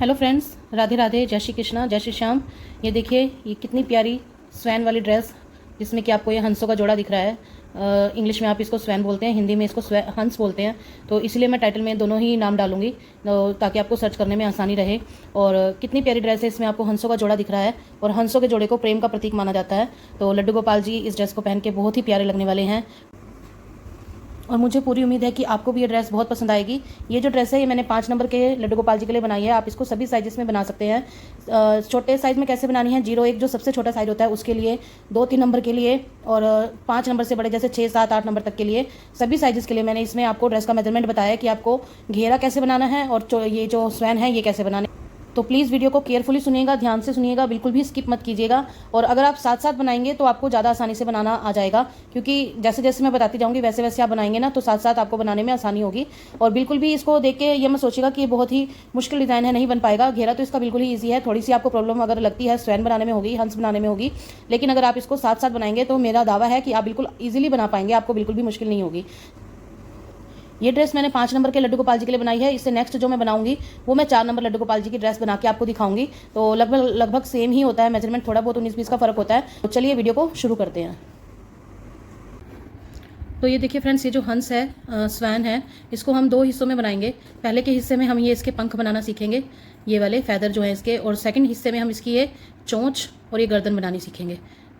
Hello friends, Radhe Radhe, जय श्री कृष्णा, जय श्री श्याम। ये देखिए, ये कितनी प्यारी स्वैन वाली ड्रेस जिसमें कि आपको ये हंसों का जोड़ा दिख रहा है। इंग्लिश में आप इसको स्वैन बोलते हैं, हिंदी में इसको हंस बोलते हैं। तो इसलिए मैं टाइटल में दोनों ही नाम डालूंगी ताकि आपको सर्च करने में आसानी रहे। और कितनी प्यारी ड्रेस है, इसमें आपको हंसों का जोड़ा दिख रहा है और हंसों के जोड़े को प्रेम का प्रतीक माना जाता है। तो लड्डू गोपाल जी इस ड्रेस को पहन के बहुत ही प्यारे लगने वाले हैं और मुझे पूरी उम्मीद है कि आपको भी ये ड्रेस बहुत पसंद आएगी। ये जो ड्रेस है ये मैंने 5 नंबर के लड्डू गोपाल जी के लिए बनाई है। आप इसको सभी साइज़ में बना सकते हैं। छोटे साइज़ में कैसे बनानी है, 0-1 जो सबसे छोटा साइज़ होता है उसके लिए, 2-3 नंबर के लिए और 5 नंबर से बड़े जैसे 6, 7, 8 नंबर तक के लिए, सभी साइज़ के लिए मैंने इसमें आपको ड्रेस का मेजरमेंट बताया है कि आपको घेरा कैसे बनाना है और ये जो स्वैन है ये कैसे बनाना है। तो प्लीज़ वीडियो को केयरफुली सुनिएगा, ध्यान से सुनिएगा, बिल्कुल भी स्किप मत कीजिएगा। और अगर आप साथ साथ बनाएंगे तो आपको ज़्यादा आसानी से बनाना आ जाएगा, क्योंकि जैसे जैसे मैं बताती जाऊँगी वैसे वैसे आप बनाएंगे ना तो साथ साथ आपको बनाने में आसानी होगी। और बिल्कुल भी इसको देख के ये मत सोचिएगा कि ये बहुत ही मुश्किल डिज़ाइन है, नहीं बन पाएगा। घेरा तो इसका बिल्कुल ही ईजी है। थोड़ी सी आपको प्रॉब्लम अगर लगती है स्वैन बनाने में होगी, हंस बनाने में होगी, लेकिन अगर आप इसको साथ साथ बनाएंगे तो मेरा दावा है कि आप बिल्कुल ईजिली बना पाएंगे, आपको बिल्कुल भी मुश्किल नहीं होगी। ये ड्रेस मैंने 5 नंबर के लड्डू गोपाल जी के लिए बनाई है। इससे नेक्स्ट जो मैं बनाऊंगी वो मैं 4 नंबर लड्डू गोपाल जी की ड्रेस बना के आपको दिखाऊंगी। तो लगभग सेम ही होता है, मेजरमेंट थोड़ा बहुत 19-20 का फर्क होता है। तो चलिए वीडियो को शुरू करते हैं। तो ये देखिए फ्रेंड्स, ये जो हंस है, स्वैन है, इसको हम 2 हिस्सों में बनाएंगे। पहले के हिस्से में हम ये इसके पंख बनाना सीखेंगे, ये वाले फैदर जो है इसके, और सेकंड हिस्से में हम इसकी ये चोंच और ये गर्दन बनानी सीखेंगे।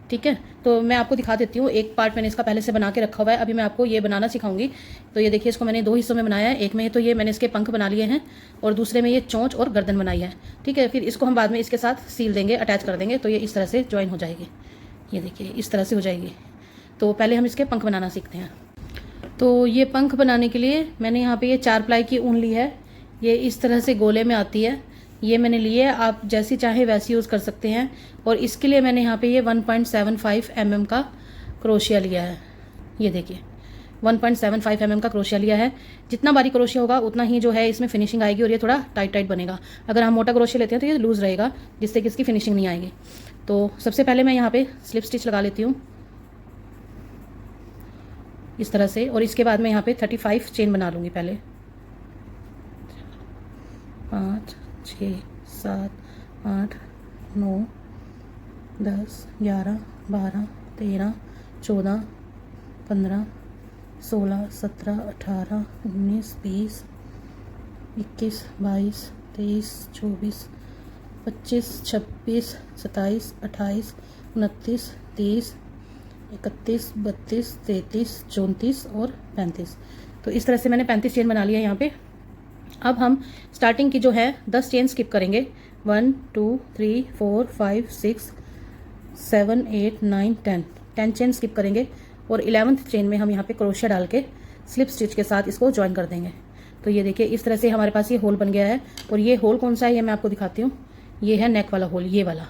ठीक है, तो मैं आपको दिखा देती हूँ। एक पार्ट मैंने इसका पहले से बना के रखा हुआ है, अभी मैं आपको ये बनाना सिखाऊंगी। तो ये देखिए, इसको मैंने 2 हिस्सों में बनाया है। एक में तो ये मैंने इसके पंख बना लिए हैं और दूसरे में ये चोंच और गर्दन बनाई है। ठीक है, फिर इसको हम बाद में इसके साथ सील देंगे, अटैच कर देंगे, तो ये इस तरह से ज्वाइन हो जाएगी। ये देखिए इस तरह से हो जाएगी। तो पहले हम इसके पंख बनाना सीखते हैं। तो ये पंख बनाने के लिए मैंने यहाँ पे ये 4 प्लाई की ऊन ली है। ये इस तरह से गोले में आती है, ये मैंने ली है। आप जैसी चाहे वैसी यूज़ कर सकते हैं। और इसके लिए मैंने यहाँ पे ये 1.75 mm का क्रोशिया लिया है। ये देखिए 1.75 mm का क्रोशिया लिया है। जितना बारीक क्रोशिया होगा उतना ही जो है इसमें फिनिशिंग आएगी और ये थोड़ा टाइट टाइट बनेगा। अगर हम मोटा क्रोशिया लेते हैं तो ये लूज़ रहेगा, जिससे कि इसकी फिनिशिंग नहीं आएगी। तो सबसे पहले मैं यहाँ पे स्लिप स्टिच लगा लेती हूँ इस तरह से, और इसके बाद मैं यहाँ पे 35 चेन बना लूँगी। पहले 5, 6, 7, 8, 9, 10, 11, 12, 13, 14, 15, 16, 17, 18, 19, 20, 21, 22, 23, 24, 25, 26, 27, 28, 29, 30, 31, 32, 33, 34 और 35। तो इस तरह से मैंने 35 चेन बना लिया है यहाँ पे। अब हम स्टार्टिंग की जो है 10 चेन स्किप करेंगे। 1, 2, 3, 4, 5, 6, 7, 8, 9, 10 चेन स्किप करेंगे और 11th चेन में हम यहाँ पे क्रोशिया डाल के स्लिप स्टिच के साथ इसको ज्वाइन कर देंगे। तो ये देखिए इस तरह से हमारे पास ये होल बन गया है। और ये होल कौन सा है ये मैं आपको दिखाती हूँ। ये है नेक वाला होल, ये वाला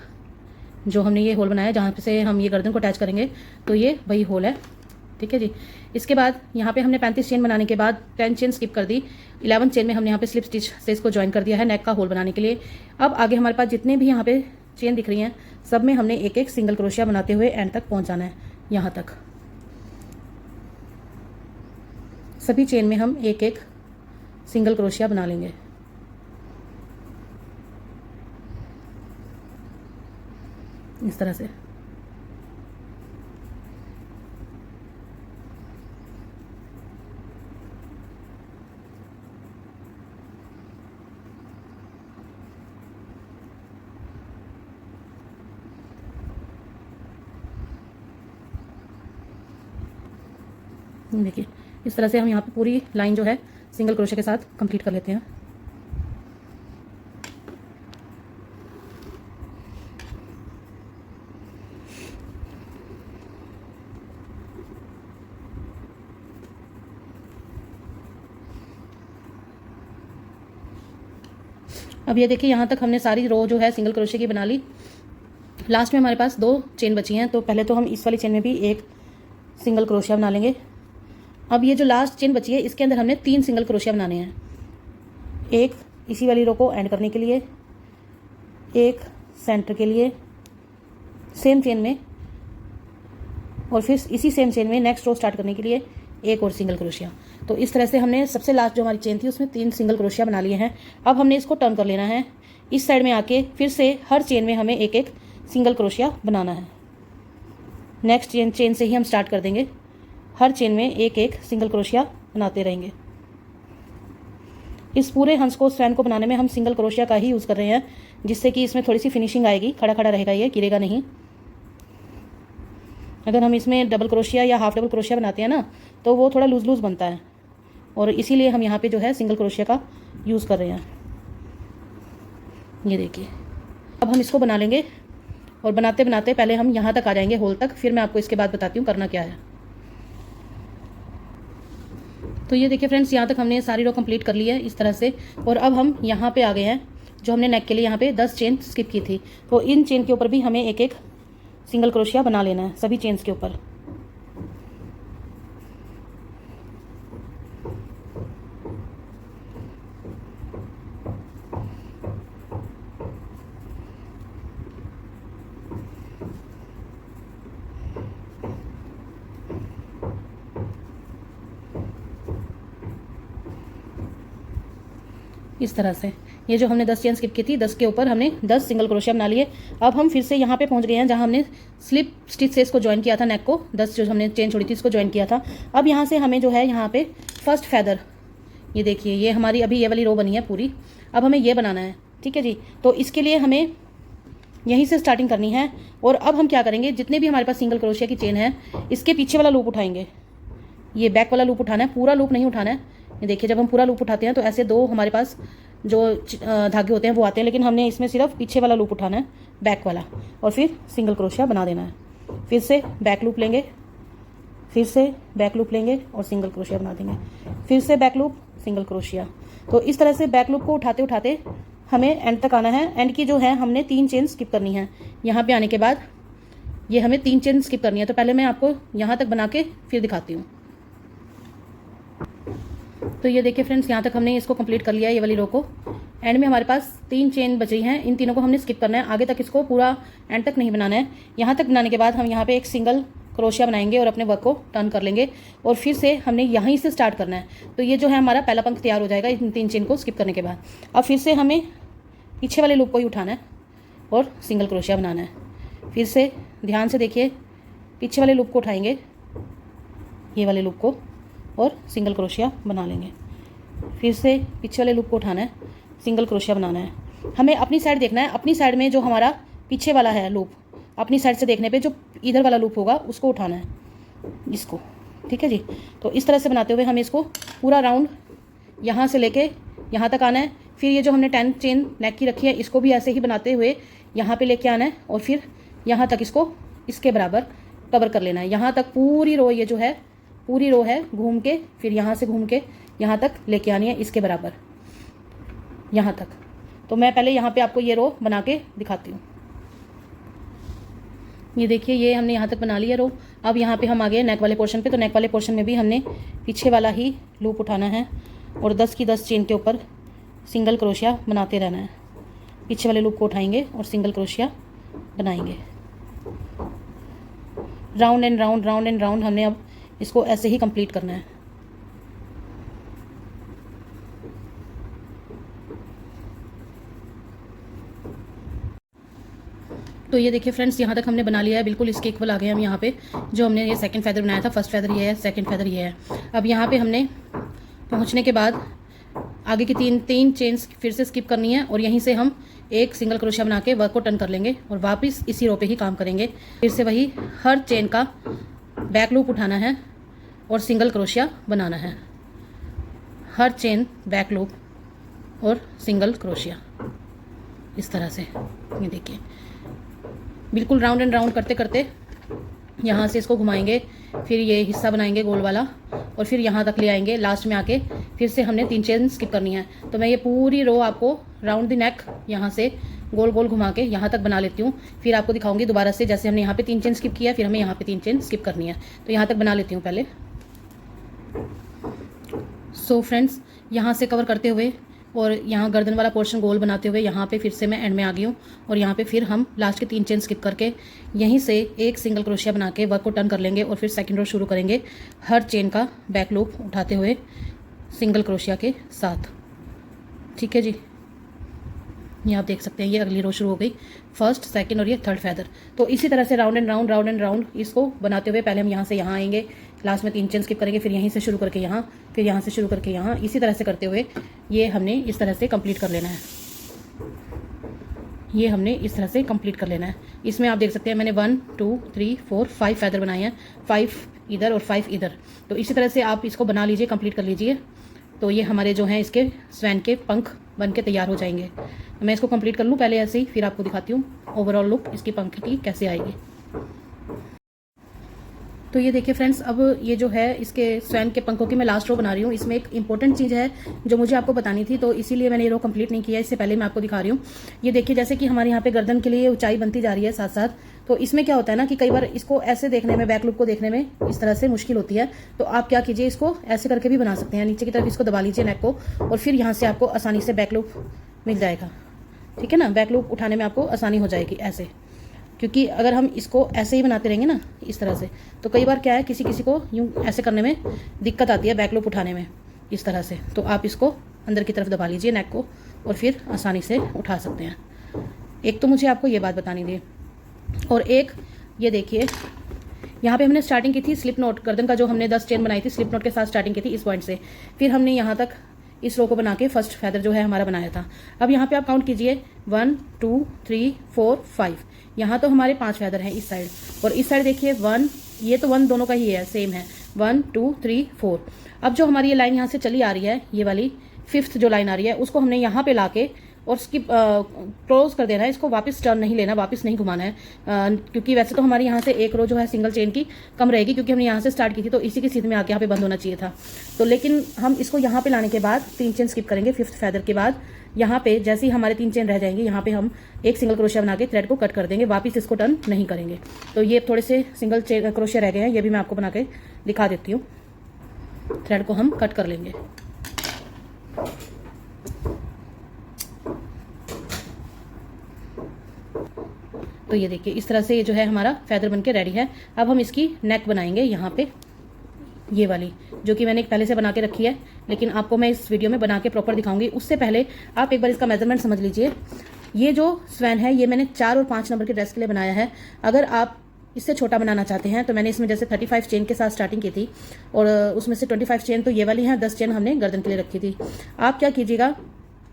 जो हमने ये होल बनाया जहाँ से हम ये गर्दन को अटैच करेंगे, तो ये वही होल है। ठीक है जी। इसके बाद यहाँ पे हमने 35 चेन बनाने के बाद 10 चेन स्किप कर दी। 11 चेन में हमने यहाँ पे स्लिप स्टिच से इसको ज्वाइन कर दिया है नेक का होल बनाने के लिए। अब आगे हमारे पास जितने भी यहाँ पे चेन दिख रही हैं सब में हमने एक एक सिंगल क्रोशिया बनाते हुए एंड तक पहुँच जाना है। यहाँ तक सभी चेन में हम एक एक सिंगल क्रोशिया बना लेंगे। इस तरह से देखिए इस तरह से हम यहाँ पे पूरी लाइन जो है सिंगल क्रोशिया के साथ कंप्लीट कर लेते हैं। अब ये देखिए यहाँ तक हमने सारी रो जो है सिंगल क्रोशिया की बना ली। लास्ट में हमारे पास 2 चेन बची हैं, तो पहले तो हम इस वाली चेन में भी एक सिंगल क्रोशिया बना लेंगे। अब ये जो लास्ट चेन बची है इसके अंदर हमने 3 सिंगल क्रोशिया बनाने हैं। एक इसी वाली रो को एंड करने के लिए, एक सेंटर के लिए सेम चेन में, और फिर इसी सेम चेन में नेक्स्ट रो स्टार्ट करने के लिए एक और सिंगल क्रोशिया। तो इस तरह से हमने सबसे लास्ट जो हमारी चेन थी उसमें 3 सिंगल क्रोशिया बना लिए हैं। अब हमने इसको टर्न कर लेना है। इस साइड में आके फिर से हर चेन में हमें एक एक सिंगल क्रोशिया बनाना है। नेक्स्ट चेन से ही हम स्टार्ट कर देंगे। हर चेन में एक एक सिंगल क्रोशिया बनाते रहेंगे। इस पूरे हंस को स्वैन को बनाने में हम सिंगल क्रोशिया का ही यूज़ कर रहे हैं, जिससे कि इसमें थोड़ी सी फिनिशिंग आएगी, खड़ा खड़ा रहेगा, ये गिरेगा नहीं। अगर हम इसमें डबल क्रोशिया या हाफ डबल क्रोशिया बनाते हैं ना, तो वो थोड़ा लूज लूज बनता है, और इसीलिए हम यहाँ पे जो है सिंगल क्रोशिया का यूज़ कर रहे हैं। ये देखिए, अब हम इसको बना लेंगे, और बनाते बनाते पहले हम यहाँ तक आ जाएंगे, होल तक, फिर मैं आपको इसके बाद बताती हूँ करना क्या है। तो ये देखिए फ्रेंड्स, यहाँ तक हमने सारी रो कंप्लीट कर ली है इस तरह से। और अब हम यहाँ पे आ गए हैं, जो हमने नेक के लिए यहाँ पे 10 चेन स्किप की थी, तो इन चेन के ऊपर भी हमें एक एक सिंगल क्रोशिया बना लेना है, सभी चेन्स के ऊपर। इस तरह से ये जो हमने 10 चेन स्किप की थी, 10 के ऊपर हमने 10 सिंगल क्रोशिया बना लिए। अब हम फिर से यहाँ पे पहुँच गए हैं जहाँ हमने स्लिप स्टिच से इसको ज्वाइन किया था, नेक को 10 जो हमने चेन छोड़ी थी इसको ज्वाइन किया था। अब यहाँ से हमें जो है यहाँ पे फर्स्ट फैदर, ये देखिए, ये हमारी अभी ये वाली रो बनी है पूरी। अब हमें ये बनाना है, ठीक है जी। तो इसके लिए हमें यहीं से स्टार्टिंग करनी है। और अब हम क्या करेंगे, जितने भी हमारे पास सिंगल क्रोशिया की चेन है, इसके पीछे वाला लूप उठाएंगे। ये बैक वाला लूप उठाना है, पूरा लूप नहीं उठाना है। ये देखिए, जब हम पूरा लूप उठाते हैं तो ऐसे दो हमारे पास जो धागे होते हैं वो आते हैं, लेकिन हमने इसमें सिर्फ पीछे वाला लूप उठाना है, बैक वाला, और फिर सिंगल क्रोशिया बना देना है। फिर से बैक लूप लेंगे, फिर से बैक लूप लेंगे और सिंगल क्रोशिया बना देंगे, फिर से बैक लूप, सिंगल क्रोशिया। तो इस तरह से बैक लूप को उठाते उठाते हमें एंड तक आना है। एंड की जो है हमने 3 चेन स्किप करनी है। यहाँ पे आने के बाद ये हमें 3 चेन स्किप करनी है। तो पहले मैं आपको यहाँ तक बना के फिर दिखाती हूँ। तो ये देखिए फ्रेंड्स, यहाँ तक हमने इसको कंप्लीट कर लिया है, ये वाली रो को। एंड में हमारे पास 3 चेन बची हैं, इन तीनों को हमने स्किप करना है। आगे तक इसको पूरा एंड तक नहीं बनाना है। यहाँ तक बनाने के बाद हम यहाँ पे एक सिंगल क्रोशिया बनाएंगे और अपने वर्क को टर्न कर लेंगे, और फिर से हमने यहीं से स्टार्ट करना है। तो ये जो है हमारा पहला पंख तैयार हो जाएगा इन 3 चेन को स्किप करने के बाद। अब फिर से हमें पीछे वाले लूप को ही उठाना है और सिंगल क्रोशिया बनाना है। फिर से ध्यान से देखिए, पीछे वाले लूप को उठाएंगे, ये वाले लूप को, और सिंगल क्रोशिया बना लेंगे। फिर से पीछे वाले लूप को उठाना है, सिंगल क्रोशिया बनाना है। हमें अपनी साइड देखना है, अपनी साइड में जो हमारा पीछे वाला है लूप, अपनी साइड से देखने पे जो इधर वाला लूप होगा उसको उठाना है, इसको, ठीक है जी। तो इस तरह से बनाते हुए हमें इसको पूरा राउंड यहाँ से लेके यहाँ तक आना है। फिर ये जो हमने 10 चेन नेक की रखी है, इसको भी ऐसे ही बनाते हुए यहाँ पे लेके आना है, और फिर यहाँ तक इसको इसके बराबर कवर कर लेना है। यहाँ तक पूरी रो, ये जो है पूरी रो है, घूम के फिर यहाँ से घूम के यहाँ तक लेके आनी है, इसके बराबर यहाँ तक। तो मैं पहले यहाँ पे आपको ये रो बना के दिखाती हूँ। ये देखिए, ये हमने यहाँ तक बना लिया रो। अब यहाँ पे हम आ गए नेक वाले पोर्शन पे। तो नेक वाले पोर्शन में भी हमने पीछे वाला ही लूप उठाना है और 10 की 10 चेन के ऊपर सिंगल क्रोशिया बनाते रहना है। पीछे वाले लूप को उठाएंगे और सिंगल क्रोशिया बनाएंगे। Round and round, round and round हमने अब इसको ऐसे ही कंप्लीट करना है। तो ये देखिए फ्रेंड्स, यहाँ तक हमने बना लिया है, बिल्कुल इसके इक्वल आ गए हम यहाँ पे। जो हमने ये सेकंड फैदर बनाया था, फर्स्ट फैदर ये है, सेकंड फैदर ये है। अब यहाँ पे हमने पहुँचने के बाद आगे की तीन चेन फिर से स्किप करनी है, और यहीं से हम एक सिंगल क्रोशिया बना के वर्क को टर्न कर लेंगे और वापस इसी रो पे ही काम करेंगे। फिर से वही हर चेन का बैक लूप उठाना है और सिंगल क्रोशिया बनाना है। हर चेन बैक लूप और सिंगल क्रोशिया, इस तरह से। ये देखिए, बिल्कुल राउंड एंड राउंड करते करते यहाँ से इसको घुमाएंगे, फिर ये हिस्सा बनाएंगे गोल वाला, और फिर यहाँ तक ले आएंगे। लास्ट में आके फिर से हमने 3 चेन स्किप करनी है। तो मैं ये पूरी रो आपको राउंड द नेक यहाँ से गोल गोल घुमा के यहाँ तक बना लेती हूँ। फिर आपको दिखाऊंगी दोबारा से, जैसे हमने यहाँ पे 3 चेन स्किप किया, फिर हमें यहाँ पे 3 चेन स्किप करनी है। तो यहाँ तक बना लेती हूँ पहले। सो फ्रेंड्स, यहाँ से कवर करते हुए और यहाँ गर्दन वाला पोर्शन गोल बनाते हुए यहाँ पे फिर से मैं एंड में आ गई हूँ, और यहाँ पे फिर हम लास्ट के 3 चेन स्किप करके यहीं से एक सिंगल क्रोशिया बना के वर्क को टर्न कर लेंगे, और फिर सेकंड रो शुरू करेंगे हर चेन का बैक लूप उठाते हुए सिंगल क्रोशिया के साथ। ठीक है जी। ये आप देख सकते हैं, ये अगली रो शुरू हो गई, फर्स्ट, सेकंड और ये थर्ड फेदर। तो इसी तरह से round and round, round and round इसको बनाते हुए पहले हम यहाँ से यहाँ आएंगे, लास्ट में 3 चेन स्किप करेंगे, फिर यहीं से शुरू करके यहाँ, फिर यहाँ से शुरू करके यहाँ, इसी तरह से करते हुए ये हमने इस तरह से कंप्लीट कर लेना है। ये हमने इस तरह से कंप्लीट कर लेना है। इसमें आप देख सकते हैं मैंने 1 2 3 4 5 फेदर बनाए हैं, 5 इधर और 5 इधर। तो इसी तरह से आप इसको बना लीजिए, कंप्लीट कर लीजिए। तो ये हमारे जो हैं इसके स्वैन के पंख बन के तैयार हो जाएंगे। मैं इसको कंप्लीट कर लूँ पहले ऐसे ही, फिर आपको दिखाती हूँ ओवरऑल लुक इसकी पंख की कैसे आएगी। तो ये देखिए फ्रेंड्स, अब ये जो है इसके स्वैन के पंखों की मैं लास्ट रो बना रही हूँ। इसमें एक इंपॉर्टेंट चीज़ है जो मुझे आपको बतानी थी, तो इसीलिए मैंने ये रो कंप्लीट नहीं किया, इससे पहले मैं आपको दिखा रही हूँ। ये देखिए जैसे कि हमारे यहाँ पे गर्दन के लिए ऊंचाई बनती जा रही है साथ साथ, तो इसमें क्या होता है ना कि कई बार इसको ऐसे देखने में, बैक लुक को देखने में इस तरह से मुश्किल होती है। तो आप क्या कीजिए, इसको ऐसे करके भी बना सकते हैं, नीचे की तरफ इसको दबा लीजिए नेक को, और फिर यहाँ से आपको आसानी से बैक लुक मिल जाएगा। ठीक है ना, बैक लुक उठाने में आपको आसानी हो जाएगी ऐसे। क्योंकि अगर हम इसको ऐसे ही बनाते रहेंगे ना इस तरह से, तो कई बार क्या है किसी किसी को यूं ऐसे करने में दिक्कत आती है, बैक लूप उठाने में इस तरह से। तो आप इसको अंदर की तरफ दबा लीजिए नेक को, और फिर आसानी से उठा सकते हैं। एक तो मुझे आपको ये बात बतानी थी, और एक ये देखिए यहाँ पे हमने स्टार्टिंग की थी स्लिप नोट, गर्दन का जो हमने 10 चेन बनाई थी स्लिप नोट के साथ स्टार्टिंग की थी इस पॉइंट से, फिर हमने यहाँ तक इस रो को बना के फर्स्ट फेदर जो है हमारा बनाया था। अब यहाँ पे आप काउंट कीजिए 1 2 3 4 5, यहाँ तो हमारे 5 फेदर हैं इस साइड, और इस साइड देखिए 1, ये तो 1 दोनों का ही है, सेम है, 1 2 3 4। अब जो हमारी ये लाइन यहाँ से चली आ रही है, ये वाली 5th जो लाइन आ रही है, उसको हमने यहाँ पे लाके और उसकी क्लोज कर देना है। इसको वापस टर्न नहीं लेना, वापस नहीं घुमाना है, क्योंकि वैसे तो हमारी यहाँ से एक रो जो है सिंगल चेन की कम रहेगी, क्योंकि हमने यहाँ से स्टार्ट की थी, तो इसी की सीध में आके यहाँ पे बंद होना चाहिए था। तो लेकिन हम इसको यहाँ पे लाने के बाद 3 चेन स्किप करेंगे 5th फेदर के बाद। यहाँ पे जैसे ही हमारे 3 चेन रह जाएंगे, यहाँ पे हम एक सिंगल क्रोशिया बना के थ्रेड को कट कर देंगे, वापस इसको टर्न नहीं करेंगे। तो ये थोड़े से सिंगल चेन क्रोशिया रह गए हैं, ये भी मैं आपको बना के दिखा देती हूँ। थ्रेड को हम कट कर लेंगे। तो ये देखिए इस तरह से ये जो है हमारा फेदर बनके रेडी है। अब हम इसकी नेक बनाएंगे यहाँ पे, ये वाली जो कि मैंने पहले से बना के रखी है, लेकिन आपको मैं इस वीडियो में बना के प्रॉपर दिखाऊंगी। उससे पहले आप एक बार इसका मेजरमेंट समझ लीजिए। ये जो स्वैन है ये मैंने 4 और 5 नंबर के ड्रेस के लिए बनाया है। अगर आप इससे छोटा बनाना चाहते हैं तो मैंने इसमें जैसे 35 चेन के साथ स्टार्टिंग की थी, और उसमें से 25 चेन तो ये वाली हैं, 10 चेन हमने गर्दन के लिए रखी थी। आप क्या कीजिएगा,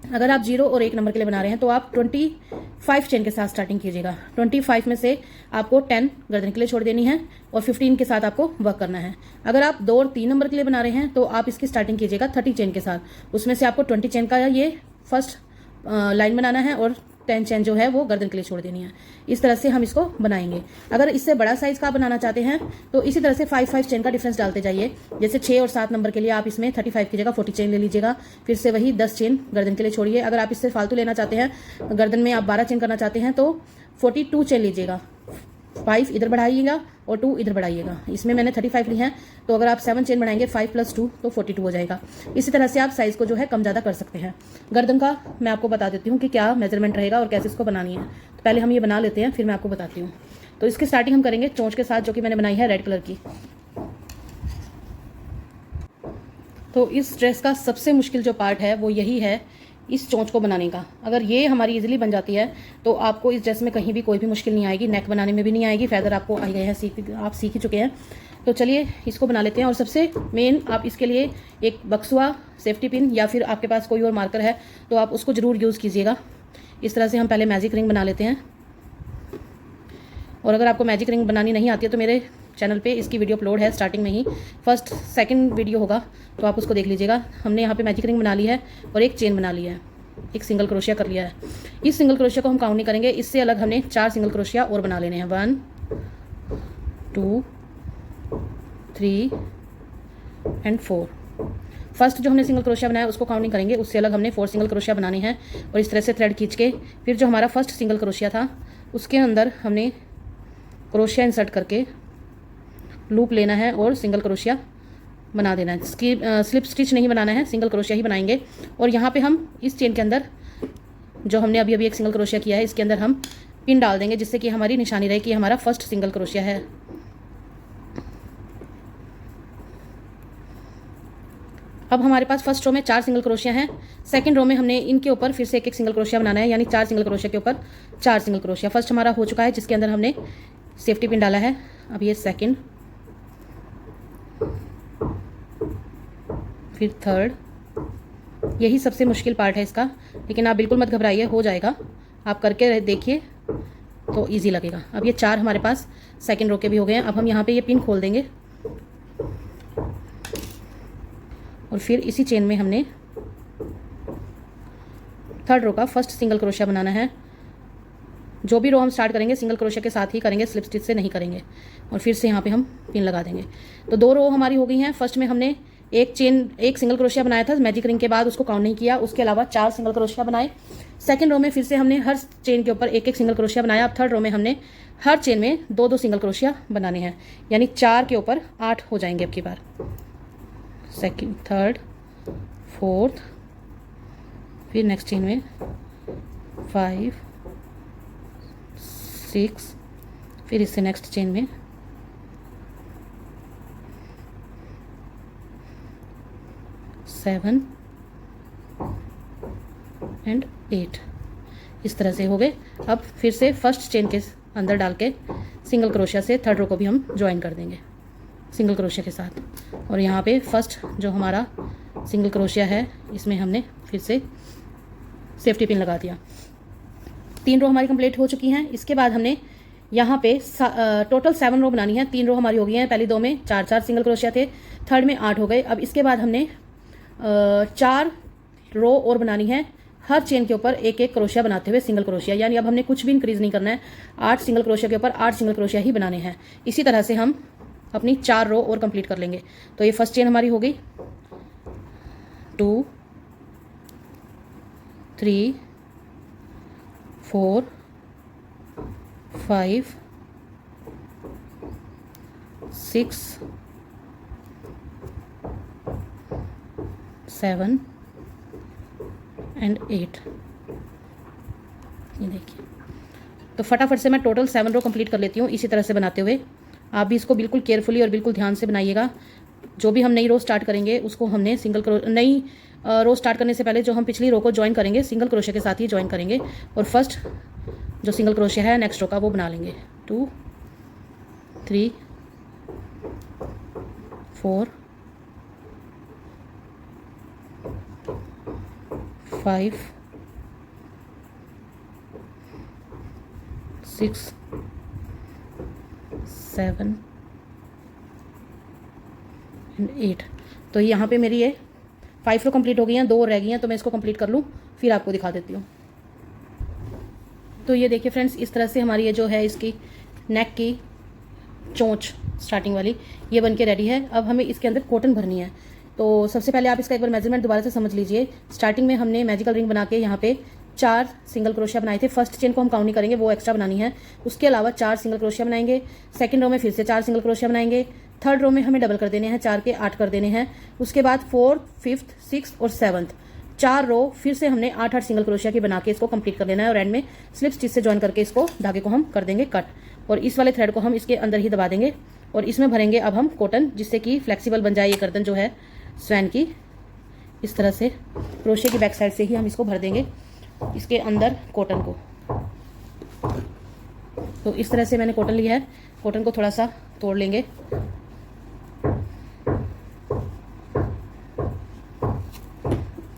अगर आप 0 और 1 नंबर के लिए बना रहे हैं तो आप 25 चेन के साथ स्टार्टिंग कीजिएगा। 25 में से आपको 10 गर्दन के लिए छोड़ देनी है, और 15 के साथ आपको वर्क करना है। अगर आप 2 और 3 नंबर के लिए बना रहे हैं तो आप इसकी स्टार्टिंग कीजिएगा 30 चेन के साथ। उसमें से आपको 20 चेन का ये फर्स्ट लाइन बनाना है, और 10 चेन जो है वो गर्दन के लिए छोड़ देनी है। इस तरह से हम इसको बनाएंगे। अगर इससे बड़ा साइज का बनाना चाहते हैं तो इसी तरह से 5 चेन का डिफरेंस डालते जाइए। जैसे 6 और 7 नंबर के लिए आप इसमें 35 की जगह 40 चेन ले लीजिएगा, फिर से वही 10 चेन गर्दन के लिए छोड़िए। अगर आप इससे फालतू लेना चाहते हैं, गर्दन में आप 12 चेन करना चाहते हैं तो 42 चेन लीजिएगा। 5 इधर बढ़ाइएगा और 2 इधर बढ़ाइएगा। इसमें मैंने 35 ली हैं, तो अगर आप 7 चेन बढ़ाएंगे 5 + 2 तो 42 हो जाएगा। इसी तरह से आप साइज को जो है कम ज़्यादा कर सकते हैं। गर्दन का मैं आपको बता देती हूँ कि क्या मेजरमेंट रहेगा और कैसे इसको बनानी है। तो पहले हम ये बना लेते हैं, फिर मैं आपको बताती हूँ। तो इसकी स्टार्टिंग हम करेंगे चोंच के साथ, जो कि मैंने बनाई है रेड कलर की। तो इस ड्रेस का सबसे मुश्किल जो पार्ट है वो यही है, इस चोंच को बनाने का। अगर ये हमारी इजीली बन जाती है तो आपको इस ड्रेस में कहीं भी कोई भी मुश्किल नहीं आएगी, नेक बनाने में भी नहीं आएगी। फेदर आपको आ गए हैं, आप सीख ही चुके हैं। तो चलिए इसको बना लेते हैं। और सबसे मेन, आप इसके लिए एक बक्सुआ, सेफ्टी पिन, या फिर आपके पास कोई और मार्कर है तो आप उसको ज़रूर यूज़ कीजिएगा। इस तरह से हम पहले मैजिक रिंग बना लेते हैं। और अगर आपको मैजिक रिंग बनानी नहीं आती है तो मेरे चैनल पे इसकी वीडियो अपलोड है, स्टार्टिंग में ही फर्स्ट सेकंड वीडियो होगा, तो आप उसको देख लीजिएगा। हमने यहाँ पे मैजिक रिंग बना ली है और एक चेन बना लिया है, एक सिंगल क्रोशिया कर लिया है। इस सिंगल क्रोशिया को हम काउंट नहीं करेंगे, इससे अलग हमने 4 सिंगल क्रोशिया और बना लेने हैं। 1 2 3 एंड 4। फर्स्ट जो हमने सिंगल क्रोशिया बनाया उसको काउंट नहीं करेंगे, उससे अलग हमने 4 सिंगल क्रोशिया बनाने हैं। और इस तरह से थ्रेड खींच के फिर जो हमारा फर्स्ट सिंगल क्रोशिया था उसके अंदर हमने क्रोशिया इंसर्ट करके लूप लेना है और सिंगल क्रोशिया बना देना है। स्लिप स्टिच नहीं बनाना है, सिंगल क्रोशिया ही बनाएंगे। और यहाँ पे हम इस चेन के अंदर जो हमने अभी एक सिंगल क्रोशिया किया है, इसके अंदर हम पिन डाल देंगे, जिससे कि हमारी निशानी रहे कि हमारा फर्स्ट सिंगल क्रोशिया है। अब हमारे पास फर्स्ट रो में 4 सिंगल क्रोशिया हैं, सेकंड रो में हमने इनके ऊपर फिर से एक एक सिंगल क्रोशिया बनाना है, यानी 4 सिंगल क्रोशिया के ऊपर 4 सिंगल क्रोशिया। फर्स्ट हमारा हो चुका है जिसके अंदर हमने सेफ्टी पिन डाला है। अब ये सेकंड, फिर थर्ड, यही सबसे मुश्किल पार्ट है इसका, लेकिन आप बिल्कुल मत घबराइए, हो जाएगा, आप करके देखिए तो इजी लगेगा। अब ये 4 हमारे पास सेकंड रो के भी हो गए हैं। अब हम यहाँ पे ये पिन खोल देंगे और फिर इसी चेन में हमने थर्ड रो का फर्स्ट सिंगल क्रोशिया बनाना है। जो भी रो हम स्टार्ट करेंगे सिंगल क्रोशिया के साथ ही करेंगे, स्लिप स्टिच से नहीं करेंगे। और फिर से यहाँ पे हम पिन लगा देंगे। तो 2 रो हमारी हो गई हैं। फर्स्ट में हमने एक सिंगल क्रोशिया बनाया था मैजिक रिंग के बाद, उसको काउंट नहीं किया, उसके अलावा 4 सिंगल क्रोशिया बनाए। सेकंड रो में फिर से हमने हर चेन के ऊपर एक एक सिंगल क्रोशिया बनाया। अब थर्ड रो में हमने हर चेन में 2-2 सिंगल क्रोशिया बनाने हैं, यानी 4 के ऊपर 8 हो जाएंगे अब की बार। सेकंड, थर्ड, फोर्थ, फिर नेक्स्ट चेन में 5, 6, फिर इससे नेक्स्ट चेन में 7 एंड 8। इस तरह से हो गए। अब फिर से फर्स्ट चेन के अंदर डाल के सिंगल क्रोशिया से थर्ड रो को भी हम ज्वाइन कर देंगे सिंगल क्रोशिया के साथ। और यहाँ पे फर्स्ट जो हमारा सिंगल क्रोशिया है इसमें हमने फिर से सेफ्टी पिन लगा दिया। 3 रो हमारी कंप्लीट हो चुकी हैं। इसके बाद हमने यहाँ पे टोटल 7 रो बनानी है। 3 रो हमारी हो गई हैं, पहली 2 में 4-4 सिंगल क्रोशिया थे, थर्ड में 8 हो गए। अब इसके बाद हमने 4 रो और बनानी है, हर चेन के ऊपर एक एक क्रोशिया बनाते हुए सिंगल क्रोशिया, यानी अब हमने कुछ भी इंक्रीज नहीं करना है, 8 सिंगल क्रोशिया के ऊपर 8 सिंगल क्रोशिया ही बनाने हैं। इसी तरह से हम अपनी 4 रो और कंप्लीट कर लेंगे। तो ये फर्स्ट चेन हमारी हो गई, 2, 3, 4, 5, 6, 7 एंड 8। ये देखिए, तो फटाफट से मैं टोटल 7 रो कंप्लीट कर लेती हूँ इसी तरह से बनाते हुए। आप भी इसको बिल्कुल केयरफुली और बिल्कुल ध्यान से बनाइएगा। जो भी हम नई रो स्टार्ट करेंगे उसको हमने नई रो स्टार्ट करने से पहले जो हम पिछली रो को ज्वाइन करेंगे सिंगल क्रोशिया के साथ ही ज्वाइन करेंगे, और फर्स्ट जो सिंगल क्रोशिया है नेक्स्ट रो का वो बना लेंगे। 2, 3, 4, 5, 6, 7 एंड 8। तो यहाँ पे मेरी ये 5 रो कंप्लीट हो गई हैं, 2 रह गई हैं, तो मैं इसको कंप्लीट कर लूँ फिर आपको दिखा देती हूँ। तो ये देखिए फ्रेंड्स, इस तरह से हमारी ये जो है इसकी नेक की चोंच स्टार्टिंग वाली ये बन के रेडी है। अब हमें इसके अंदर कॉटन भरनी है। तो सबसे पहले आप इसका एक बार मेजरमेंट दोबारा से समझ लीजिए। स्टार्टिंग में हमने मैजिकल रिंग बना के यहाँ पे 4 सिंगल क्रोशिया बनाए थे। फर्स्ट चेन को हम काउंट नहीं करेंगे, वो एक्स्ट्रा बनानी है। उसके अलावा 4 सिंगल क्रोशिया बनाएंगे। सेकंड रो में फिर से 4 सिंगल क्रोशिया बनाएंगे। थर्ड रो में हमें डबल कर देने हैं, 4 के 8 कर देने हैं। उसके बाद 4th, 5th, 6th और 7th 4 रो फिर से हमने 8-8 सिंगल क्रोशिया की बना के इसको कंप्लीट कर लेना है। और एंड में स्लिप स्टिच से ज्वाइन करके इसको धागे को हम कर देंगे कट, और इस वाले थ्रेड को हम इसके अंदर ही दबा देंगे और इसमें भरेंगे अब हम कॉटन, जिससे कि फ्लेक्सिबल बन जाए ये गर्दन जो है स्वैन की। इस तरह से क्रोशिया की बैक साइड से ही हम इसको भर देंगे इसके अंदर कॉटन को। तो इस तरह से मैंने कॉटन लिया है। कॉटन को थोड़ा सा तोड़ लेंगे,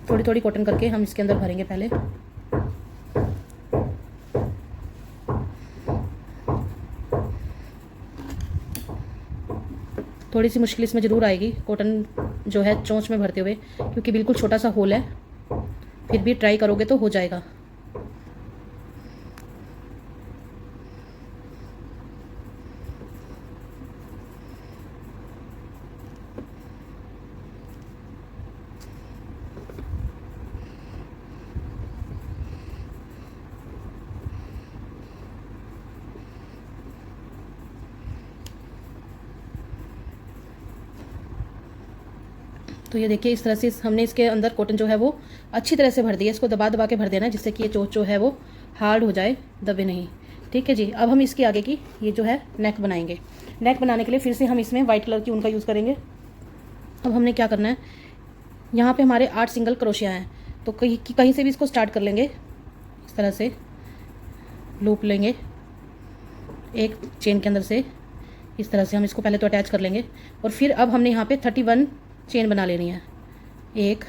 थोड़ी थोड़ी कॉटन करके हम इसके अंदर भरेंगे पहले। थोड़ी सी मुश्किल इसमें ज़रूर आएगी कॉटन जो है चोंच में भरते हुए, क्योंकि बिल्कुल छोटा सा होल है। फिर भी ट्राई करोगे तो हो जाएगा। तो ये देखिए, इस तरह से हमने इसके अंदर कॉटन जो है वो अच्छी तरह से भर दिया। इसको दबा दबा के भर देना है, जिससे कि ये चोंच जो है वो हार्ड हो जाए, दबे नहीं। ठीक है जी। अब हम इसके आगे की ये जो है नेक बनाएंगे। नेक बनाने के लिए फिर से हम इसमें वाइट कलर की ऊन का यूज़ करेंगे। अब हमने क्या करना है, यहाँ पे हमारे 8 सिंगल क्रोशिया हैं, तो कहीं से भी इसको स्टार्ट कर लेंगे। इस तरह से लूप लेंगे एक चेन के अंदर से, इस तरह से हम इसको पहले तो अटैच कर लेंगे। और फिर अब हमने यहाँ पे 31 चेन बना लेनी है। 1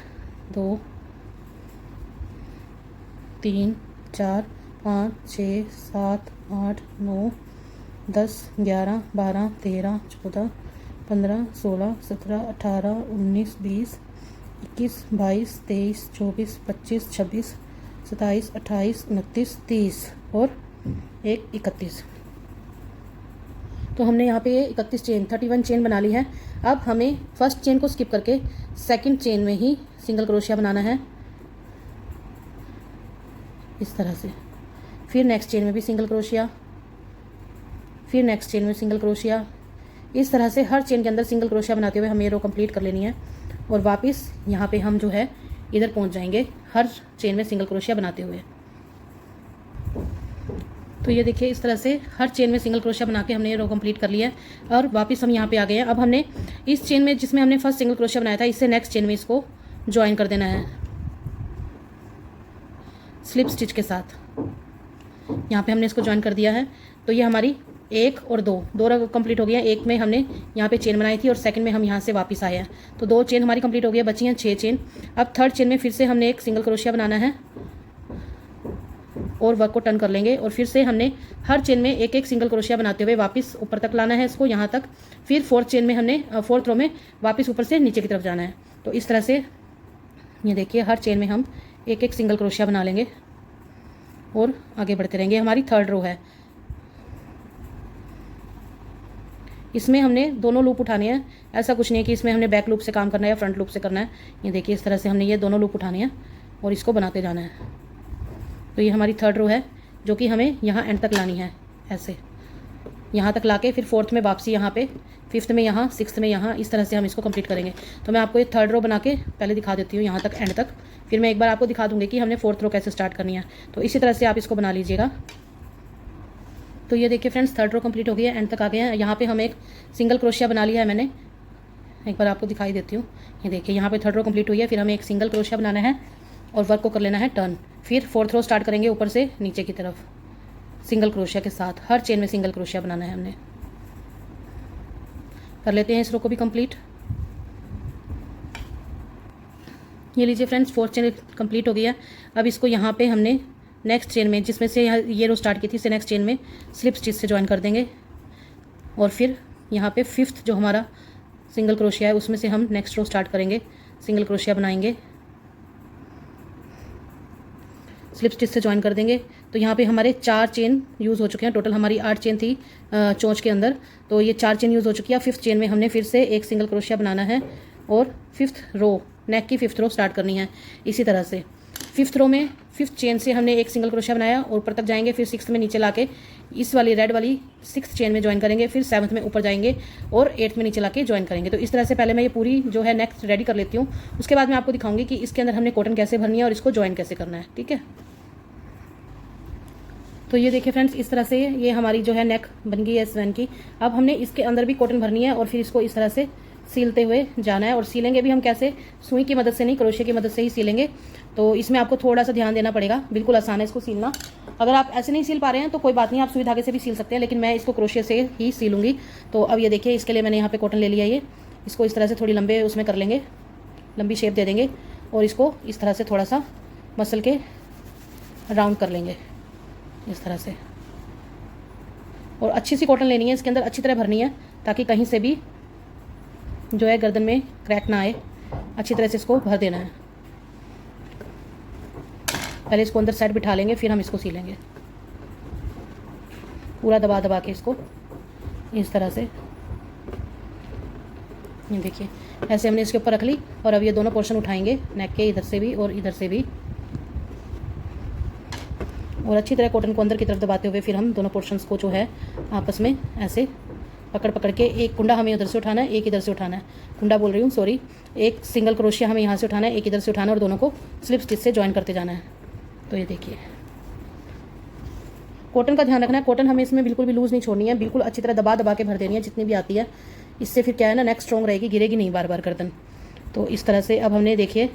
2 3 4 5 6 7 8 9 10 11 12 13 14 15 16 17 18 19 20 21 22 23 24 25 26 27 28 29 30 और एक 31। तो हमने यहाँ पे 31 चेन बना ली है। अब हमें फर्स्ट चेन को स्किप करके सेकंड चेन में ही सिंगल क्रोशिया बनाना है, इस तरह से। फिर नेक्स्ट चेन में भी सिंगल क्रोशिया, फिर नेक्स्ट चेन में सिंगल क्रोशिया। इस तरह से हर चेन के अंदर सिंगल क्रोशिया बनाते हुए हमें ये रो कंप्लीट कर लेनी है। और वापस यहाँ पे हम जो है इधर पहुँच जाएंगे हर चेन में सिंगल क्रोशिया बनाते हुए। तो ये देखिए इस तरह से हर चेन में सिंगल क्रोशिया बना के हमने ये रो कंप्लीट कर लिया है। और वापस हम यहाँ पे आ गए हैं। अब हमने इस चेन में जिसमें हमने फर्स्ट सिंगल क्रोशिया बनाया था, इससे नेक्स्ट चेन में इसको ज्वाइन कर देना है स्लिप स्टिच के साथ। यहाँ पे हमने इसको ज्वाइन कर दिया है। तो ये हमारी 1 और 2 रो कंप्लीट हो गई है। एक में हमने यहाँ पे चेन बनाई थी और सेकंड में हम यहाँ से वापस आए हैं। तो 2 चेन हमारी कंप्लीट हो गई है, बची हैं 6 चेन। अब थर्ड चेन में फिर से हमने एक सिंगल क्रोशिया बनाना है और वर्क को टर्न कर लेंगे। और फिर से हमने हर चेन में एक एक सिंगल क्रोशिया बनाते हुए वापस ऊपर तक लाना है इसको, यहाँ तक। फिर फोर्थ चेन में हमने फोर्थ रो में वापस ऊपर से नीचे की तरफ जाना है। तो इस तरह से ये देखिए हर चेन में हम एक एक सिंगल क्रोशिया बना लेंगे और आगे बढ़ते रहेंगे। हमारी थर्ड रो है, इसमें हमने दोनों लूप उठाने हैं। ऐसा कुछ नहीं है कि इसमें हमने बैक लूप से काम करना है या फ्रंट लूप से करना है। ये देखिए इस तरह से हमने ये दोनों लूप उठाने हैं और इसको बनाते जाना है। तो ये हमारी थर्ड रो है जो कि हमें यहाँ एंड तक लानी है, ऐसे यहाँ तक लाके फिर फोर्थ में वापसी यहाँ पे, फिफ्थ में यहाँ, सिक्स्थ में यहाँ, इस तरह से हम इसको कंप्लीट करेंगे। तो मैं आपको ये थर्ड रो बना के पहले दिखा देती हूँ यहाँ तक एंड तक, फिर मैं एक बार आपको दिखा दूँगी कि हमने फोर्थ रो कैसे स्टार्ट करनी है। तो इसी तरह से आप इसको बना लीजिएगा। तो ये देखिए फ्रेंड्स थर्ड रो कंप्लीट हो गई है, एंड तक आ गए हैं। यहाँ पे हम एक सिंगल क्रोशिया बना लिया है मैंने, एक बार आपको दिखाई देती हूँ। ये देखिए यहाँ पे थर्ड रो कंप्लीट हुई है। फिर हमें एक सिंगल क्रोशिया बनाना है और वर्क को कर लेना है टर्न। फिर फोर्थ रो स्टार्ट करेंगे ऊपर से नीचे की तरफ सिंगल क्रोशिया के साथ। हर चेन में सिंगल क्रोशिया बनाना है हमने। कर लेते हैं इस रो को भी कंप्लीट। ये लीजिए फ्रेंड्स फोर्थ चेन कंप्लीट हो गई है। अब इसको यहाँ पे हमने नेक्स्ट चेन में, जिसमें से ये रो स्टार्ट की थी, इससे नेक्स्ट चेन में स्लिप स्टिच से ज्वाइन कर देंगे। और फिर यहाँ पे फिफ्थ जो हमारा सिंगल क्रोशिया है उसमें से हम नेक्स्ट रो स्टार्ट करेंगे, सिंगल क्रोशिया बनाएंगे, स्लिप स्टिच से ज्वाइन कर देंगे। तो यहाँ पे हमारे 4 चेन यूज़ हो चुके हैं। टोटल हमारी 8 चेन थी चोंच के अंदर, तो ये 4 चेन यूज़ हो चुकी है। फिफ्थ चेन में हमने फिर से एक सिंगल क्रोशिया बनाना है और फिफ्थ रो, नेक की फिफ्थ रो स्टार्ट करनी है। इसी तरह से फिफ्थ रो में फिफ्थ चेन से हमने एक सिंगल क्रोशिया बनाया और ऊपर तक जाएंगे। फिर सिक्स्थ में नीचे लाके इस वाली रेड वाली सिक्स्थ चेन में ज्वाइन करेंगे। फिर सेवन्थ में ऊपर जाएंगे और एट्थ में नीचे लाके ज्वाइन करेंगे। तो इस तरह से पहले मैं ये पूरी जो है नेक रेडी कर लेती हूँ, उसके बाद मैं आपको दिखाऊंगी कि इसके अंदर हमने कॉटन कैसे भरनी है और इसको ज्वाइन कैसे करना है। ठीक है, तो ये देखिए फ्रेंड्स इस तरह से ये हमारी जो है नेक बन गई है स्वैन की। अब हमने इसके अंदर भी कॉटन भरनी है और फिर इसको इस तरह से सीलते हुए जाना है। और सीलेंगे भी हम कैसे, सुई की मदद से नहीं, क्रोशिया की मदद से ही सीलेंगे। तो इसमें आपको थोड़ा सा ध्यान देना पड़ेगा, बिल्कुल आसान है इसको सीलना। अगर आप ऐसे नहीं सील पा रहे हैं तो कोई बात नहीं, आप सुई धागे से भी सील सकते हैं, लेकिन मैं इसको क्रोशिया से ही सीलूंगी। तो अब ये देखिए इसके लिए मैंने यहाँ पे कॉटन ले लिया। ये इसको इस तरह से थोड़ी लंबे उसमें कर लेंगे, लंबी शेप दे देंगे और इसको इस तरह से थोड़ा सा मसल के राउंड कर लेंगे इस तरह से। और अच्छी सी कॉटन लेनी है, इसके अंदर अच्छी तरह भरनी है ताकि कहीं से भी जो है गर्दन में क्रैक ना आए। अच्छी तरह से इसको भर देना है। पहले इसको अंदर साइड बिठा लेंगे, फिर हम इसको सीलेंगे पूरा दबा दबा के इसको इस तरह से। ये देखिए ऐसे हमने इसके ऊपर रख ली। और अब ये दोनों पोर्शन उठाएंगे नेक के, इधर से भी और इधर से भी, और अच्छी तरह कॉटन को अंदर की तरफ दबाते हुए फिर हम दोनों पोर्शंस को जो है आपस में ऐसे पकड़ पकड़ के, एक कुंडा हमें उधर से उठाना है, एक इधर से उठाना है, कुंडा बोल रही हूँ सॉरी, एक सिंगल क्रोशिया हमें यहाँ से उठाना है, एक इधर से उठाना है और दोनों को स्लिप स्टिच से ज्वाइन करते जाना है। तो ये देखिए कॉटन का ध्यान रखना है, कॉटन हमें इसमें बिल्कुल भी लूज़ नहीं छोड़नी है, बिल्कुल अच्छी तरह दबा दबा के भर देनी है जितनी भी आती है। इससे फिर क्या है ना, नेक स्ट्रॉन्ग रहेगी, गिरेगी नहीं बार बार गर्दन। तो इस तरह से अब हमने देखिए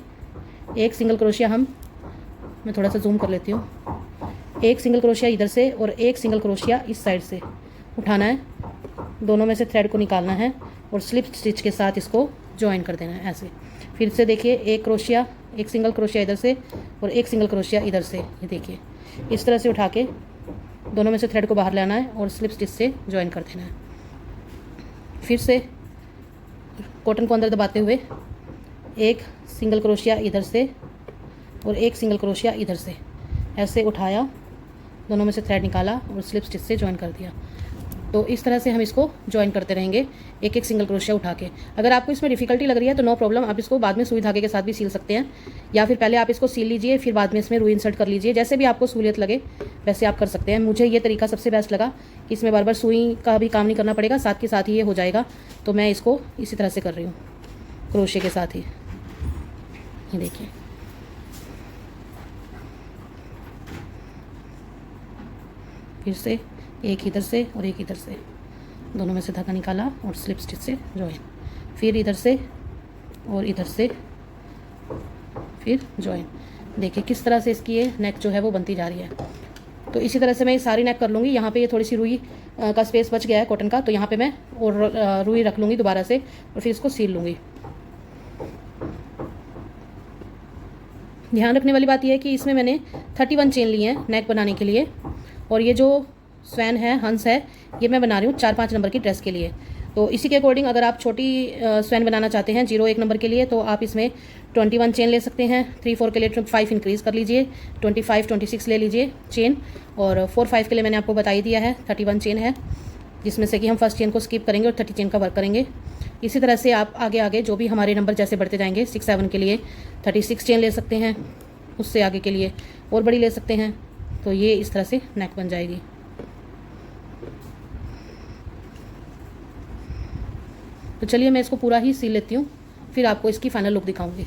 एक सिंगल क्रोशिया मैं थोड़ा सा जूम कर लेती हूँ, एक सिंगल क्रोशिया इधर से और एक सिंगल क्रोशिया इस साइड से उठाना है, दोनों में से थ्रेड को निकालना है और स्लिप स्टिच के साथ इसको ज्वाइन कर देना है ऐसे। फिर से देखिए एक सिंगल क्रोशिया इधर से और एक सिंगल क्रोशिया इधर से, ये देखिए इस तरह से उठा के दोनों में से थ्रेड को बाहर लाना है और स्लिप स्टिच से ज्वाइन कर देना है। फिर से कॉटन को अंदर दबाते हुए एक सिंगल क्रोशिया इधर से और एक सिंगल क्रोशिया इधर से ऐसे उठाया, दोनों में से थ्रेड निकाला और स्लिप स्टिच से ज्वाइन कर दिया। तो इस तरह से हम इसको ज्वाइन करते रहेंगे एक एक सिंगल क्रोशिया उठा के। अगर आपको इसमें डिफिकल्टी लग रही है तो नो प्रॉब्लम, आप इसको बाद में सुई धागे के साथ भी सील सकते हैं, या फिर पहले आप इसको सील लीजिए फिर बाद में इसमें रुई इंसर्ट कर लीजिए, जैसे भी आपको सहूलियत लगे वैसे आप कर सकते हैं। मुझे ये तरीका सबसे बेस्ट लगा कि इसमें बार बार सुई का भी काम नहीं करना पड़ेगा, साथ के साथ ही ये हो जाएगा। तो मैं इसको इसी तरह से कर रही हूँ क्रोशे के साथ ही, ये देखिए। फिर से एक इधर से और एक इधर से, दोनों में से धागा निकाला और स्लिप स्टिच से ज्वाइन, फिर इधर से और इधर से फिर ज्वाइन। देखिए किस तरह से इसकी ये नेक जो है वो बनती जा रही है। तो इसी तरह से मैं ये सारी नेक कर लूँगी। यहाँ पे ये थोड़ी सी रुई का स्पेस बच गया है कॉटन का, तो यहाँ पे मैं और रुई रख लूँगी दोबारा से और फिर इसको सील लूँगी। ध्यान रखने वाली बात यह है कि इसमें मैंने 31 चेन लिए हैं नेक बनाने के लिए, और ये जो स्वैन है, हंस है, ये मैं बना रही हूँ 4-5 नंबर की ड्रेस के लिए। तो इसी के अकॉर्डिंग अगर आप छोटी स्वैन बनाना चाहते हैं 0-1 नंबर के लिए, तो आप इसमें 21 चेन ले सकते हैं। 3-4 के लिए 5 इंक्रीज़ कर लीजिए, 25-26 ले लीजिए चेन, और 4-5 के लिए मैंने आपको बता ही दिया है 31 चेन है, जिसमें से कि हम फर्स्ट चेन को स्किप करेंगे और 30 चेन का वर्क करेंगे। इसी तरह से आप आगे आगे जो भी हमारे नंबर जैसे बढ़ते जाएंगे, 6-7 के लिए 36 चेन ले सकते हैं, उससे आगे के लिए और बड़ी ले सकते हैं। तो ये इस तरह से नेक बन जाएगी। तो चलिए मैं इसको पूरा ही सील लेती हूँ, फिर आपको इसकी फाइनल लुक दिखाऊंगी।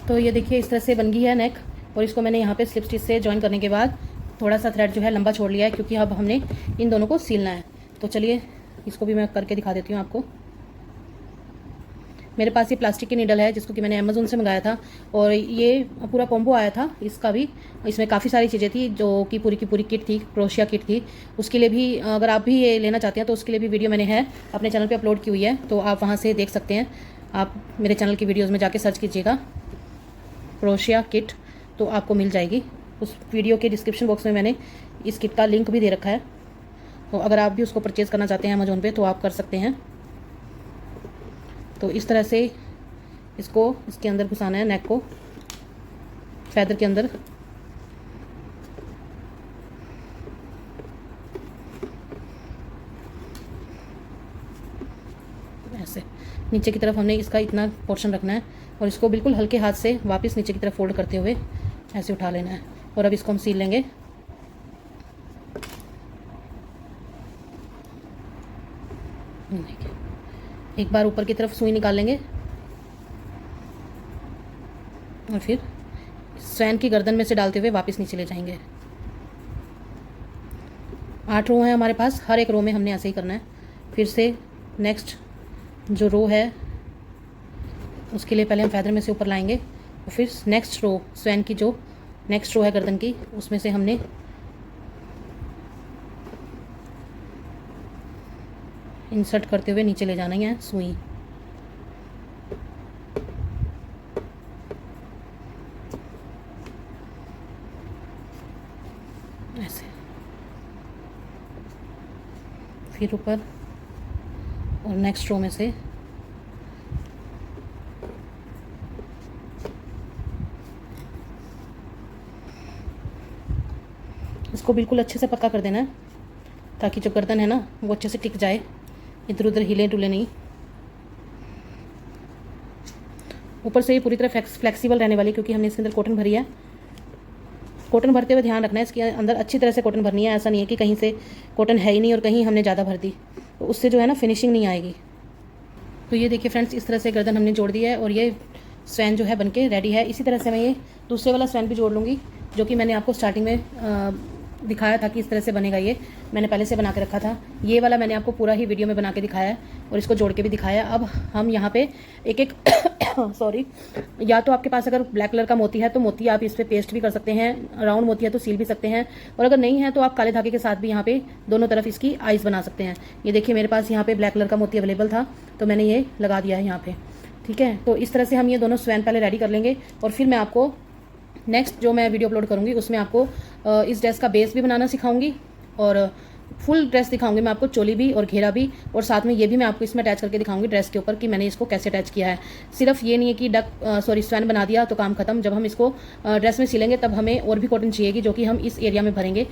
तो ये देखिए इस तरह से बन गई है नेक, और इसको मैंने यहाँ पे स्लिप स्टिच से ज्वाइन करने के बाद थोड़ा सा थ्रेड जो है लंबा छोड़ लिया है, क्योंकि अब हमने इन दोनों को सीलना है। तो चलिए इसको भी मैं करके दिखा देती हूँ आपको। मेरे पास ये प्लास्टिक की नीडल है जिसको कि मैंने अमेज़ोन से मंगाया था, और ये पूरा कॉम्बो आया था इसका भी। इसमें काफ़ी सारी चीज़ें थी जो कि पूरी की पूरी किट थी, क्रोशिया किट थी। उसके लिए भी अगर आप भी ये लेना चाहते हैं तो उसके लिए भी वीडियो मैंने है अपने चैनल पे अपलोड की हुई है, तो आप वहाँ से देख सकते हैं। आप मेरे चैनल की वीडियोज़ में जाके सर्च कीजिएगा क्रोशिया किट, तो आपको मिल जाएगी। उस वीडियो के डिस्क्रिप्शन बॉक्स में मैंने इस किट का लिंक भी दे रखा है, तो अगर आप भी उसको परचेज़ करना चाहते हैं अमेज़ोन पे तो आप कर सकते हैं। तो इस तरह से इसको इसके अंदर घुसाना है, नेक को फैदर के अंदर। ऐसे नीचे की तरफ हमने इसका इतना पोर्शन रखना है, और इसको बिल्कुल हल्के हाथ से वापस नीचे की तरफ फोल्ड करते हुए ऐसे उठा लेना है। और अब इसको हम सील लेंगे। देखिए एक बार ऊपर की तरफ सुई निकाल लेंगे और फिर स्वैन की गर्दन में से डालते हुए वापस नीचे ले जाएंगे। 8 रो हैं हमारे पास, हर एक रो में हमने ऐसे ही करना है। फिर से नेक्स्ट जो रो है उसके लिए पहले हम फैदर में से ऊपर लाएंगे, और फिर नेक्स्ट रो स्वैन की जो नेक्स्ट रो है गर्दन की, उसमें से हमने इंसर्ट करते हुए नीचे ले जाना है सुई। ऐसे फिर ऊपर, और नेक्स्ट रो में से इसको बिल्कुल अच्छे से पक्का कर देना है, ताकि जो गर्दन है ना वो अच्छे से टिक जाए, इधर उधर हिले डुले नहीं। ऊपर से ये पूरी तरह फ्लेक्सिबल रहने वाली, क्योंकि हमने इसके अंदर कॉटन भरी है। कॉटन भरते हुए ध्यान रखना है इसके अंदर अच्छी तरह से कॉटन भरनी है। ऐसा नहीं है कि कहीं से कॉटन है ही नहीं और कहीं हमने ज़्यादा भर दी, तो उससे जो है ना फिनिशिंग नहीं आएगी। तो ये देखिए फ्रेंड्स, इस तरह से गर्दन हमने जोड़ दी है, और ये स्वैन जो है बनके रेडी है। इसी तरह से मैं ये दूसरे वाला स्वैन भी जोड़ लूँगी, जो कि मैंने आपको स्टार्टिंग में दिखाया था कि इस तरह से बनेगा। ये मैंने पहले से बना के रखा था। ये वाला मैंने आपको पूरा ही वीडियो में बना के दिखाया है और इसको जोड़ के भी दिखाया। अब हम यहाँ पे एक एक सॉरी, या तो आपके पास अगर ब्लैक कलर का मोती है तो मोती आप इस पर पेस्ट भी कर सकते हैं, राउंड मोती है तो सील भी सकते हैं, और अगर नहीं है तो आप काले धागे के साथ भी यहाँ पे दोनों तरफ इसकी आइज बना सकते हैं। ये देखिए मेरे पास यहाँ पे ब्लैक कलर का मोती अवेलेबल था तो मैंने ये लगा दिया है यहाँ पे। ठीक है, तो इस तरह से हम ये दोनों स्वैन पहले रेडी कर लेंगे और फिर मैं आपको नेक्स्ट जो मैं वीडियो अपलोड करूँगी उसमें आपको इस ड्रेस का बेस भी बनाना सिखाऊंगी और फुल ड्रेस दिखाऊंगी मैं आपको, चोली भी और घेरा भी, और साथ में ये भी मैं आपको इसमें अटैच करके दिखाऊंगी ड्रेस के ऊपर कि मैंने इसको कैसे अटैच किया है। सिर्फ ये नहीं है कि स्वैन बना दिया तो काम खत्म। जब हम इसको ड्रेस में सिलेंगे तब हमें और भी कॉटन चाहिएगी जो कि हम इस एरिया में भरेंगे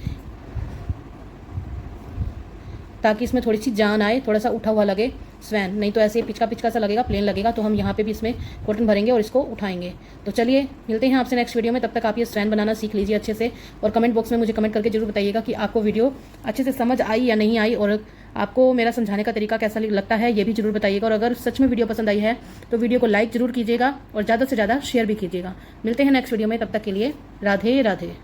ताकि इसमें थोड़ी सी जान आए, थोड़ा सा उठा हुआ लगे स्वैन, नहीं तो ऐसे पिचका पिचका सा लगेगा, प्लेन लगेगा। तो हम यहाँ पे भी इसमें कॉटन भरेंगे और इसको उठाएंगे। तो चलिए मिलते हैं आपसे नेक्स्ट वीडियो में। तब तक आप ये स्वैन बनाना सीख लीजिए अच्छे से, और कमेंट बॉक्स में मुझे कमेंट करके जरूर बताइएगा कि आपको वीडियो अच्छे से समझ आई या नहीं आई, और आपको मेरा समझाने का तरीका कैसा लगता है ये भी जरूर बताइएगा। और अगर सच में वीडियो पसंद आई है तो वीडियो को लाइक जरूर कीजिएगा और ज़्यादा से ज़्यादा शेयर भी कीजिएगा। मिलते हैं नेक्स्ट वीडियो में, तब तक के लिए राधे राधे।